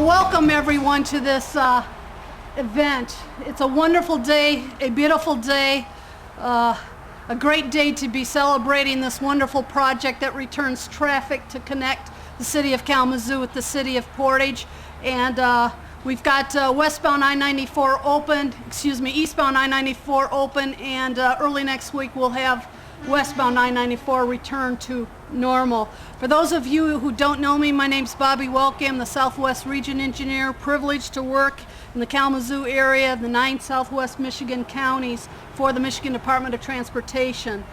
welcome everyone to this event. It's a wonderful day, a beautiful day, a great day to be celebrating this wonderful project that returns traffic to connect the city of Kalamazoo with the city of Portage. And we've got westbound I-94 open, eastbound I-94 open, and early next week we'll have westbound I-94 return to normal. For those of you who don't know me, my name's Bobby Welke. I'm the Southwest Region Engineer, privileged to work in the Kalamazoo area, the 9 Southwest Michigan counties for the Michigan Department of Transportation.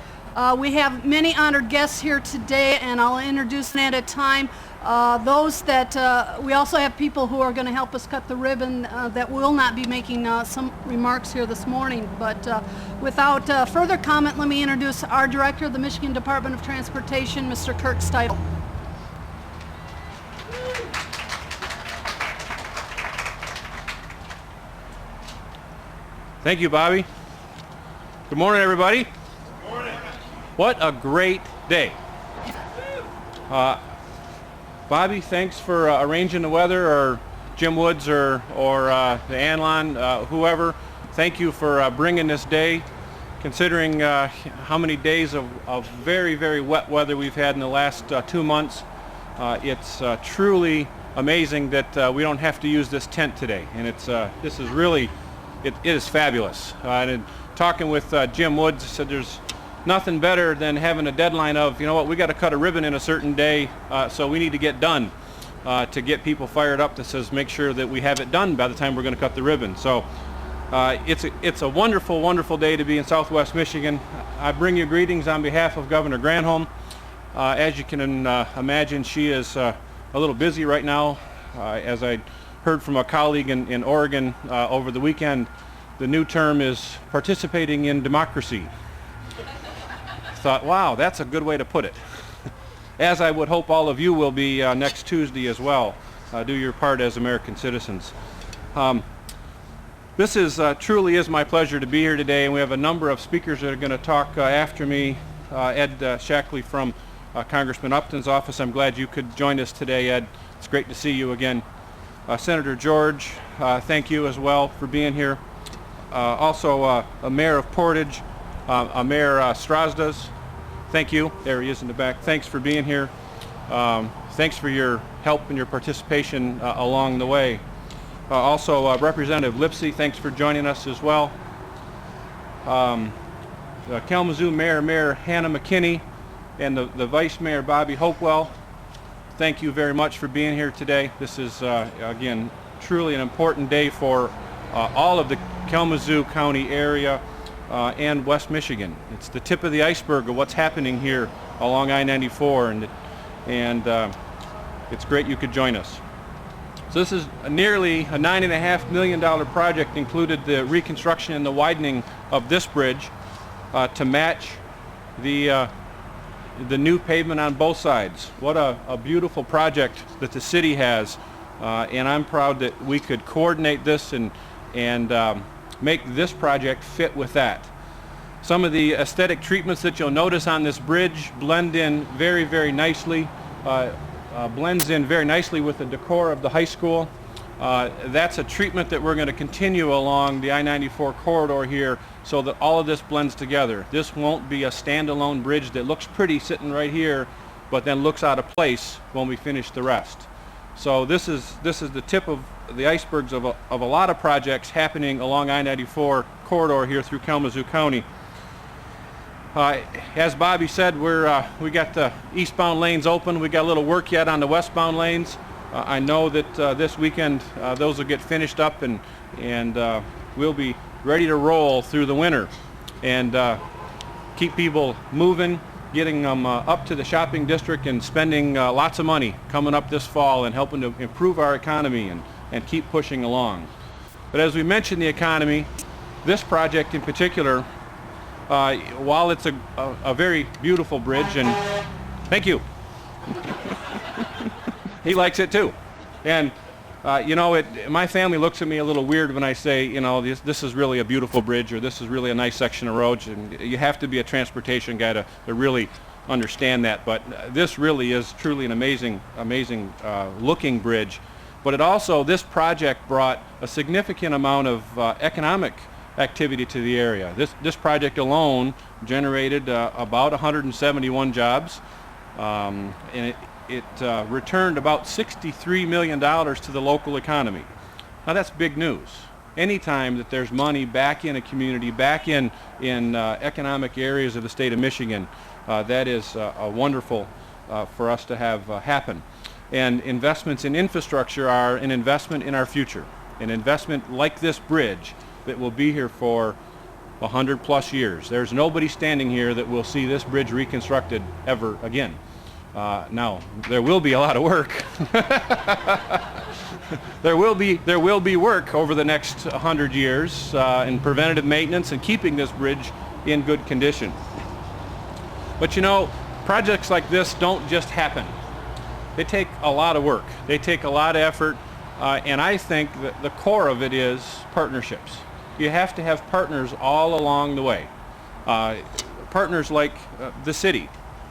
We have many honored guests here today, and I'll introduce them at a time. We also have people who are going to help us cut the ribbon that will not be making some remarks here this morning. But without further comment, let me introduce our Director of the Michigan Department of Transportation, Mr. Kirk Steidel. Thank you, Bobby. Good morning, everybody. Good morning. What a great day. Bobby, thanks for arranging the weather, or Jim Woods, or the Anlon, whoever. Thank you for bringing this day, considering how many days of very, very wet weather we've had in the last 2 months. It's truly amazing that we don't have to use this tent today, and this is really, it is fabulous. And talking with Jim Woods, said there's nothing better than having a deadline of, you know what, we got to cut a ribbon in a certain day, so we need to get done to get people fired up. That says make sure that we have it done by the time we're going to cut the ribbon. So it's a wonderful, wonderful day to be in Southwest Michigan. I bring you greetings on behalf of Governor Granholm. As you can imagine, she is a little busy right now. As I heard from a colleague in Oregon over the weekend, the new term is participating in democracy. Thought, wow, that's a good way to put it. As I would hope all of you will be next Tuesday as well. Do your part as American citizens. This is truly is my pleasure to be here today, and we have a number of speakers that are going to talk after me. Ed Shackley from Congressman Upton's office. I'm glad you could join us today, Ed. It's great to see you again. Senator George, thank you as well for being here. Also, a Mayor of Portage, Mayor Strasdas. Thank you. There he is in the back. Thanks for being here. Thanks for your help and your participation along the way. Also, Representative Lipsey, thanks for joining us as well. Kalamazoo Mayor Hannah McKinney, and the Vice Mayor Bobby Hopewell. Thank you very much for being here today. This is, again, truly an important day for all of the Kalamazoo County area and West Michigan. It's the tip of the iceberg of what's happening here along I-94, and it's great you could join us. So this is nearly a $9.5 million project, included the reconstruction and the widening of this bridge to match the new pavement on both sides. What a beautiful project that the city has, and I'm proud that we could coordinate this and make this project fit with that. Some of the aesthetic treatments that you'll notice on this bridge blend in very, very nicely, blends in very nicely with the decor of the high school. That's a treatment that we're going to continue along the I-94 corridor here, so that all of this blends together. This won't be a standalone bridge that looks pretty sitting right here, but then looks out of place when we finish the rest. So this is the tip of the icebergs of a lot of projects happening along I-94 corridor here through Kalamazoo County. As Bobby said, we got the eastbound lanes open. We got a little work yet on the westbound lanes. I know that this weekend those will get finished up, and we'll be ready to roll through the winter and keep people moving, getting them up to the shopping district and spending lots of money coming up this fall and helping to improve our economy and keep pushing along. But as we mentioned the economy, this project in particular, while it's a very beautiful bridge, and thank you. He likes it too. And you know, my family looks at me a little weird when I say, you know, this is really a beautiful bridge, or this is really a nice section of roads, and you have to be a transportation guy to really understand that. But this really is truly an amazing looking bridge But it also, this project brought a significant amount of economic activity to the area. This project alone generated about 171 jobs, and it returned about $63 million to the local economy. Now that's big news. Anytime that there's money back in a community, back in economic areas of the state of Michigan, that is wonderful for us to have happen. And investments in infrastructure are an investment in our future, an investment like this bridge that will be here for 100+ years. There's nobody standing here that will see this bridge reconstructed ever again. Now, there will be a lot of work. There will be work over the next 100 years in preventative maintenance and keeping this bridge in good condition. But you know, projects like this don't just happen. They take a lot of work. They take a lot of effort, and I think that the core of it is partnerships. You have to have partners all along the way. Partners like the city,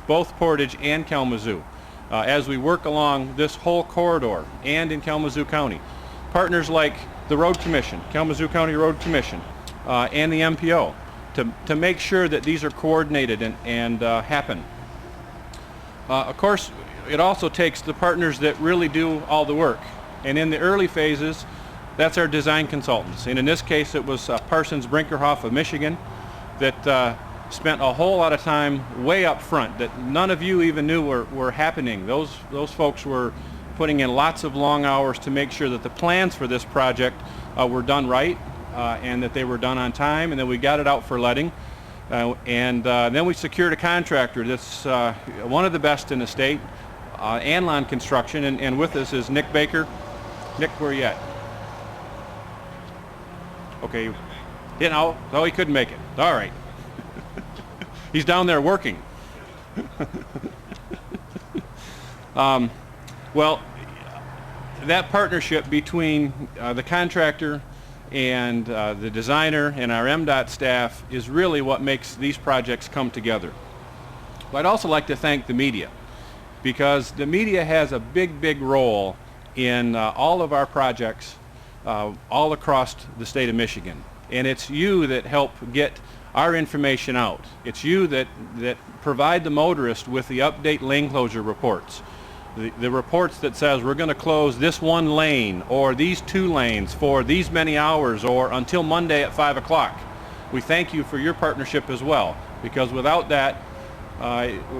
both Portage and Kalamazoo, as we work along this whole corridor and in Kalamazoo County. Partners like the Road Commission, Kalamazoo County Road Commission, and the MPO to make sure that these are coordinated and happen. Of course, it also takes the partners that really do all the work. And in the early phases, that's our design consultants. And in this case, it was Parsons Brinkerhoff of Michigan that spent a whole lot of time way up front that none of you even knew were happening. Those folks were putting in lots of long hours to make sure that the plans for this project were done right and that they were done on time, and then we got it out for letting. Then we secured a contractor that's one of the best in the state, Anlon Construction, and with us is Nick Baker. Nick, where are you at? Okay, you know, oh, he couldn't make it. All right. He's down there working. Well, that partnership between the contractor and the designer and our MDOT staff is really what makes these projects come together. But I'd also like to thank the media, because the media has a big role in all of our projects all across the state of Michigan. And it's you that help get our information out. It's you that provide the motorist with the update lane closure reports. The reports that says we're going to close this one lane or these 2 lanes for these many hours or until Monday at 5 o'clock. We thank you for your partnership as well, because without that,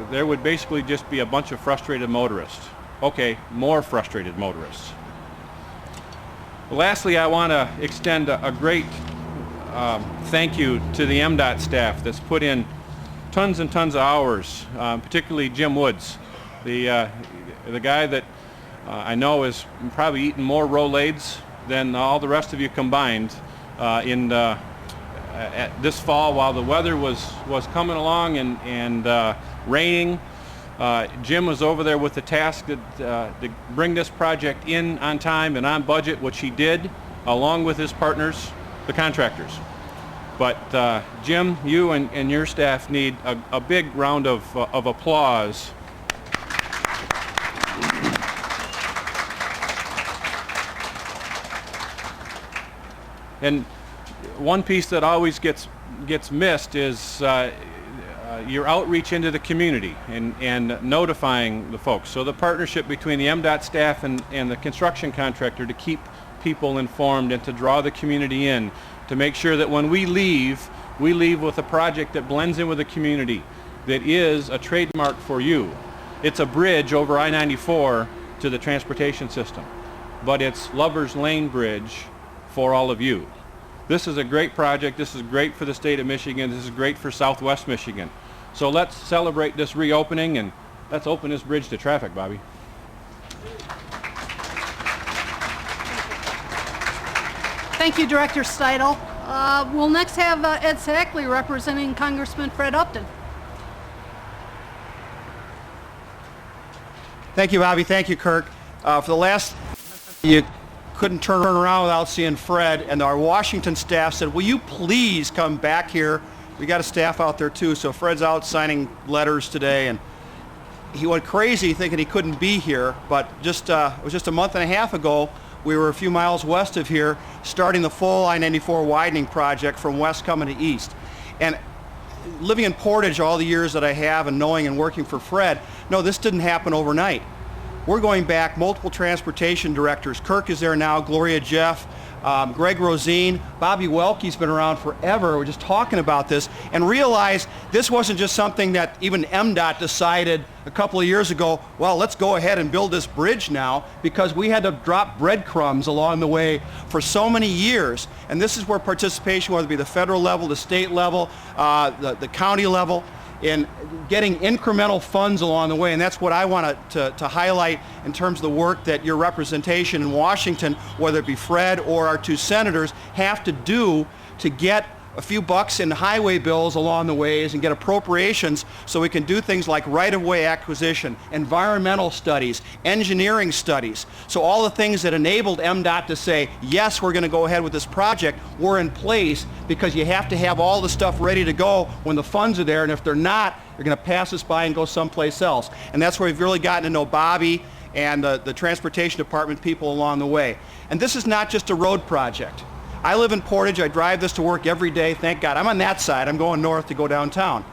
there would basically just be a bunch of frustrated motorists. Okay, more frustrated motorists. Lastly, I want to extend a great thank you to the MDOT staff that's put in tons and tons of hours, particularly Jim Woods, the guy that I know has probably eaten more Rolaids than all the rest of you combined at this fall while the weather was coming along and raining. Jim was over there with the task to bring this project in on time and on budget, which he did, along with his partners, the contractors. But Jim, you and your staff need a big round of applause. And one piece that always gets missed is your outreach into the community and notifying the folks. So the partnership between the MDOT staff and the construction contractor to keep people informed and to draw the community in, to make sure that when we leave with a project that blends in with the community, that is a trademark for you. It's a bridge over I-94 to the transportation system, but it's Lover's Lane Bridge for all of you. This is a great project. This is great for the state of Michigan. This is great for Southwest Michigan. So let's celebrate this reopening, and let's open this bridge to traffic, Bobby. Thank you, Director Steidel. We'll next have Ed Sackley representing Congressman Fred Upton. Thank you, Bobby. Thank you, Kirk. For the last, you couldn't turn around without seeing Fred, and our Washington staff said, will you please come back here? We got a staff out there too, so Fred's out signing letters today, and he went crazy thinking he couldn't be here, but it was just a month and a half ago we were a few miles west of here starting the full I-94 widening project from west coming to east. And living in Portage all the years that I have and knowing and working for Fred, no, this didn't happen overnight. We're going back multiple transportation directors. Kirk is there now, Gloria Jeff, Greg Rosine, Bobby Welke's been around forever. We're just talking about this and realized this wasn't just something that even MDOT decided a couple of years ago, well, let's go ahead and build this bridge now, because we had to drop breadcrumbs along the way for so many years. And this is where participation, whether it be the federal level, the state level, the county level, in getting incremental funds along the way, and that's what I want to highlight in terms of the work that your representation in Washington, whether it be Fred or our two senators, have to do to get a few bucks in highway bills along the ways and get appropriations so we can do things like right-of-way acquisition, environmental studies, engineering studies. So all the things that enabled MDOT to say, yes, we're going to go ahead with this project, were in place, because you have to have all the stuff ready to go when the funds are there, and if they're not, you're going to pass us by and go someplace else. And that's where we've really gotten to know Bobby and the transportation department people along the way. And this is not just a road project. I live in Portage. I drive this to work every day. Thank God. I'm on that side. I'm going north to go downtown.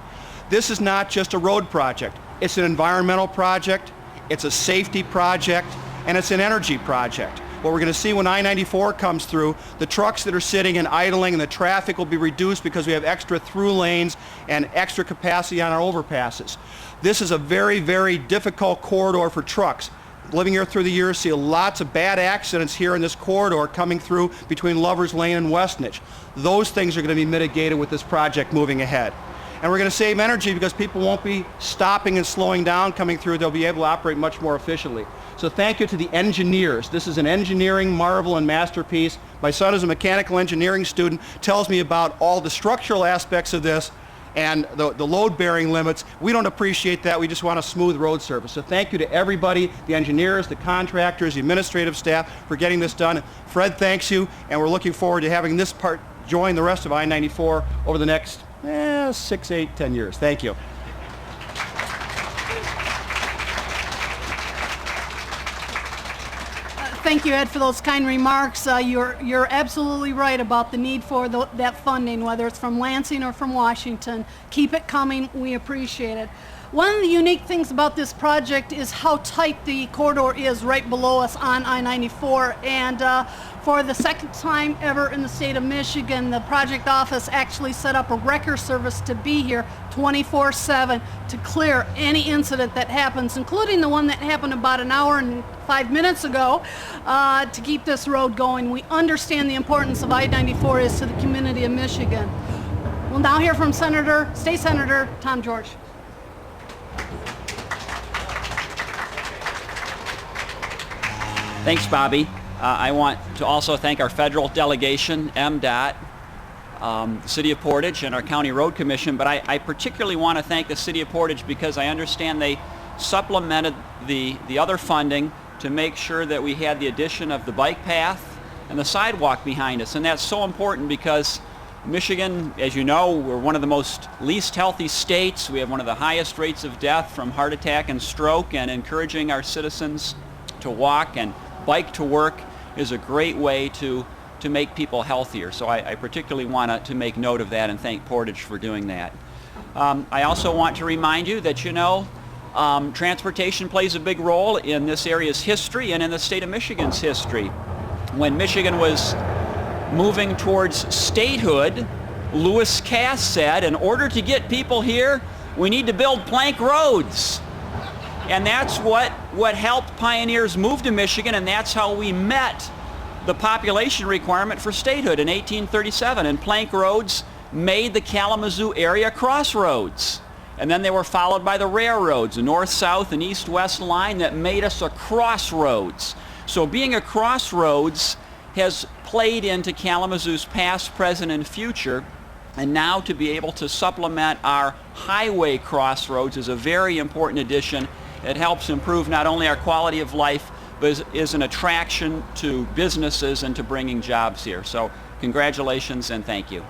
This is not just a road project. It's an environmental project, it's a safety project, and it's an energy project. What we're going to see when I-94 comes through, the trucks that are sitting and idling and the traffic will be reduced because we have extra through lanes and extra capacity on our overpasses. This is a very, very difficult corridor for trucks. Living here through the years, see lots of bad accidents here in this corridor coming through between Lover's Lane and Westnedge. Those things are going to be mitigated with this project moving ahead. And we're going to save energy because people won't be stopping and slowing down coming through. They'll be able to operate much more efficiently. So thank you to the engineers. This is an engineering marvel and masterpiece. My son is a mechanical engineering student, tells me about all the structural aspects of this and the load-bearing limits. We don't appreciate that. We just want a smooth road surface. So thank you to everybody, the engineers, the contractors, the administrative staff, for getting this done. Fred thanks you, and we're looking forward to having this part join the rest of I-94 over the next 6, 8, 10 years. Thank you. Thank you, Ed, for those kind remarks. You're absolutely right about the need for that funding, whether it's from Lansing or from Washington. Keep it coming. We appreciate it. One of the unique things about this project is how tight the corridor is right below us on I-94, and for the second time ever in the state of Michigan, the project office actually set up a wrecker service to be here 24/7 to clear any incident that happens, including the one that happened about an hour and 5 minutes ago, to keep this road going. We understand the importance of I-94 is to the community of Michigan. We'll now hear from State Senator Tom George. Thanks, Bobby. I want to also thank our federal delegation, MDOT, the City of Portage, and our County Road Commission, but I particularly want to thank the City of Portage because I understand they supplemented the other funding to make sure that we had the addition of the bike path and the sidewalk behind us. And that's so important because Michigan, as you know, we're one of the least healthy states. We have one of the highest rates of death from heart attack and stroke, and encouraging our citizens to walk and bike to work is a great way to make people healthier. So I particularly want to make note of that and thank Portage for doing that. I also want to remind you that, transportation plays a big role in this area's history and in the state of Michigan's history. When Michigan was moving towards statehood, Lewis Cass said, in order to get people here, we need to build plank roads. And that's what helped pioneers move to Michigan, and that's how we met the population requirement for statehood in 1837. And plank roads made the Kalamazoo area crossroads. And then they were followed by the railroads, the north-south and east-west line that made us a crossroads. So being a crossroads has played into Kalamazoo's past, present, and future. And now to be able to supplement our highway crossroads is a very important addition. It helps improve not only our quality of life, but is an attraction to businesses and to bringing jobs here. So congratulations and thank you.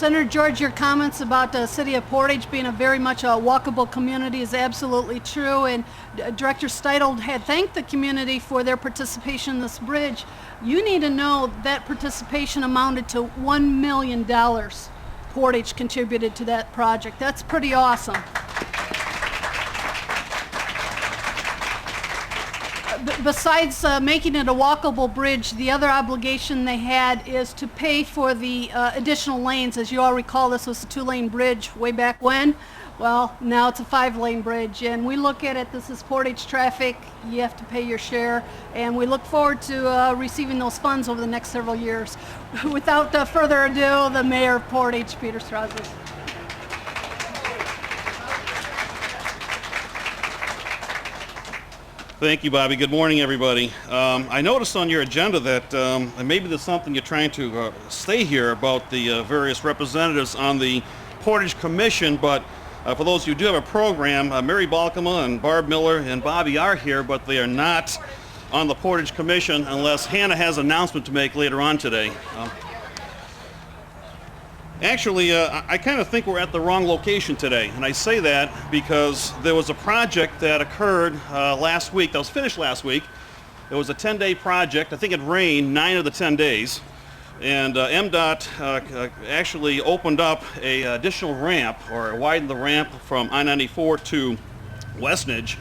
Senator George, your comments about the city of Portage being a very much a walkable community is absolutely true, and Director Steidel had thanked the community for their participation in this bridge. You need to know that participation amounted to $1 million. Portage contributed to that project. That's pretty awesome. Besides making it a walkable bridge, the other obligation they had is to pay for the additional lanes. As you all recall, this was a 2-lane bridge way back when. Well, now it's a 5-lane bridge, and we look at it, this is Portage traffic, you have to pay your share, and we look forward to receiving those funds over the next several years. Without further ado, the Mayor of Portage, Peter Strauss. Thank you, Bobby. Good morning, everybody. I noticed on your agenda that, and maybe there's something you're trying to say here about the various representatives on the Portage Commission, but for those who do have a program, Mary Balkema and Barb Miller and Bobby are here, but they are not on the Portage Commission unless Hannah has an announcement to make later on today. Actually, I kind of think we're at the wrong location today, and I say that because there was a project that occurred last week, that was finished last week. It was a 10-day project. I think it rained 9 of the 10 days, and MDOT actually opened up a additional ramp, or widened the ramp from I-94 to Westnedge.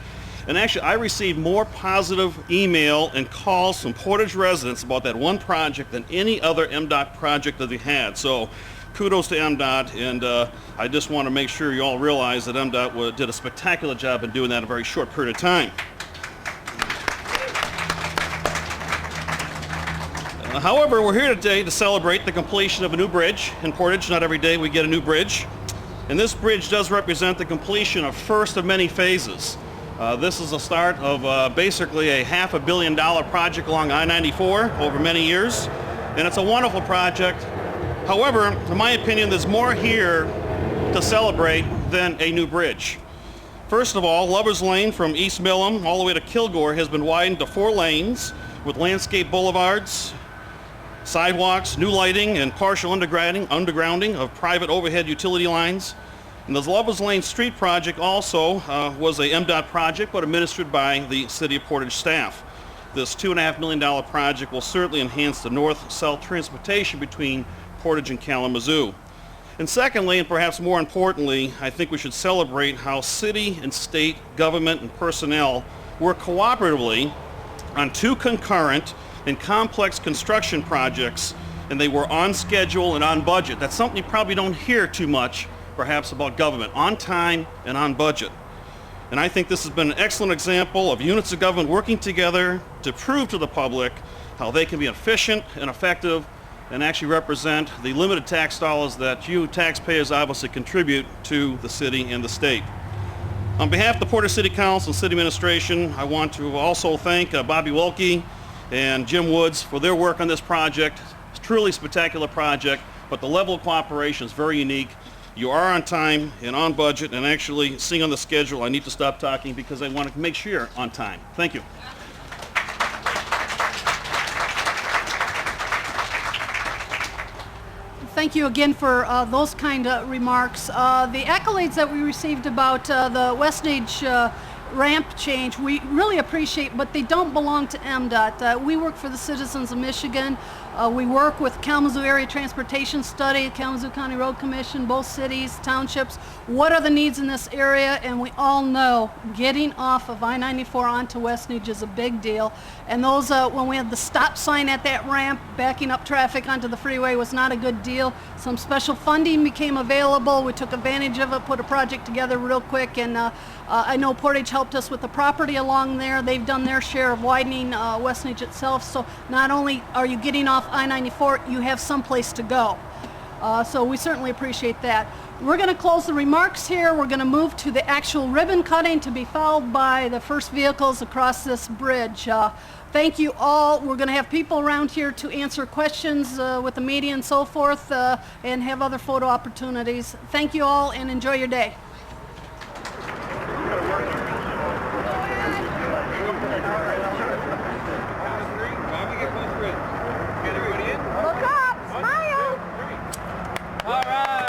And actually, I received more positive email and calls from Portage residents about that one project than any other MDOT project that they had. So kudos to MDOT, and I just want to make sure you all realize that MDOT did a spectacular job in doing that in a very short period of time. However, we're here today to celebrate the completion of a new bridge in Portage. Not every day we get a new bridge. And this bridge does represent the completion of first of many phases. This is the start of basically a $500 million project along I-94 over many years. And it's a wonderful project. However, in my opinion, there's more here to celebrate than a new bridge. First of all, Lover's Lane from East Milham all the way to Kilgore has been widened to 4 lanes with landscape boulevards, sidewalks, new lighting, and partial undergrounding of private overhead utility lines. And the Lover's Lane Street project also was a MDOT project, but administered by the City of Portage staff. This $2.5 million project will certainly enhance the north-south transportation between Portage and Kalamazoo. And secondly, and perhaps more importantly, I think we should celebrate how city and state government and personnel work cooperatively on 2 concurrent and complex construction projects, and they were on schedule and on budget. That's something you probably don't hear too much, perhaps, about government, on time and on budget. And I think this has been an excellent example of units of government working together to prove to the public how they can be efficient and effective and actually represent the limited tax dollars that you taxpayers obviously contribute to the city and the state. On behalf of the Portage City Council and City Administration, I want to also thank Bobby Welke and Jim Woods for their work on this project. It's truly a spectacular project, but the level of cooperation is very unique. You are on time and on budget, and actually seeing on the schedule, I need to stop talking because I want to make sure you're on time. Thank you. Thank you again for those kind of remarks. The accolades that we received about the Westnedge ramp change, we really appreciate, but they don't belong to MDOT. We work for the citizens of Michigan. We work with Kalamazoo Area Transportation Study, Kalamazoo County Road Commission, both cities, townships. What are the needs in this area? And we all know getting off of I-94 onto Westnedge is a big deal. And those, when we had the stop sign at that ramp, backing up traffic onto the freeway was not a good deal. Some special funding became available. We took advantage of it, put a project together real quick, and I know Portage helped us with the property along there. They've done their share of widening Westnedge itself. So not only are you getting off I-94, you have someplace to go. So we certainly appreciate that. We're going to close the remarks here. We're going to move to the actual ribbon cutting to be followed by the first vehicles across this bridge. Thank you all. We're going to have people around here to answer questions with the media and so forth, and have other photo opportunities. Thank you all, and enjoy your day. Look up, smile. All right.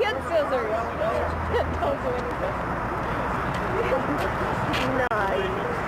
kid scissors. Don't do anything. Nice.